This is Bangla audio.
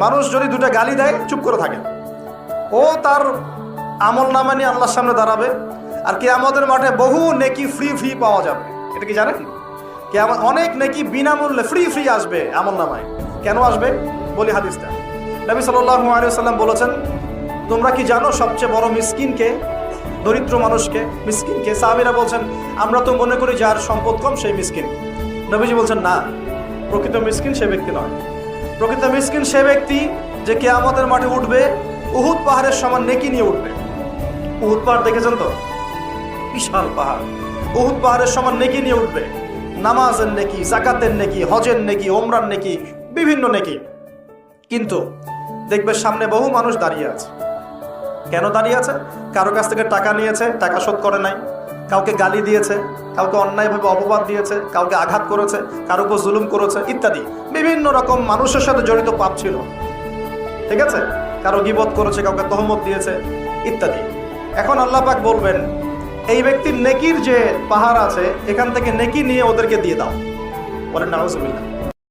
মানুষ যদি দুটা গালি দেয় চুপ করে থাকে, ও তার আমল নামা নিয়ে আল্লাহর সামনে দাঁড়াবে, আর কিয়ামতের মাঠে বহু নেকি ফ্রি পাওয়া যাবে। এটা কি জানেন? অনেক নেকি বিনামূল্যে ফ্রি আসবে আমল নামায়। কেন আসবে বলি হাদিসটা। নবী সাল্লাল্লাহু আলাইহি ওয়াসাল্লাম বলেছেন, তোমরা কি জানো সবচেয়ে বড় মিসকিনকে, দরিদ্র মানুষকে, মিসকিনকে? সাহাবীরা বলছেন, আমরা তো মনে করি যার সম্পদ কম সেই মিসকিন। নবীজি বলছেন, না, প্রকৃত মিসকিন সে ব্যক্তি নয়। প্রকৃত মিসকিন সে ব্যক্তি যে কিয়ামতের মাঠে উঠবে উহুদ পাহাড়ের সমান নেকি নিয়ে উঠবে। উহুদ পাহাড় দেখেছেন তো? বিশাল পাহাড়। উহুদ পাহাড়ের সমান নেকি নিয়ে উঠবে। নামাজের নেকি, যাকাতের নেকি, হজের নেকি, ওমরার নেকি, বিভিন্ন নেকি। কিন্তু দেখবে সামনে বহু মানুষ দাঁড়িয়ে আছে। কেন দাঁড়িয়ে আছে? কারো কাছ থেকে টাকা নিয়েছে, টাকা শোধ করে নাই, কাউকে গালি দিয়েছে, কাউকে অন্যায়ভাবে অপবাদ দিয়েছে, কাউকে আঘাত করেছে, কারো উপর জুলুম করেছে ইত্যাদি। বিভিন্ন রকম মানুষের সাথে জড়িত পাপ ছিল, ঠিক আছে? কারো গীবত করেছে, কাউকে তহমত দিয়েছে ইত্যাদি। এখন আল্লাহ পাক বলবেন, এই ব্যক্তির নেকির যে পাহাড় আছে এখান থেকে নেকি নিয়ে ওদেরকে দিয়ে দাও। বলেন নাউজুবিল্লাহ।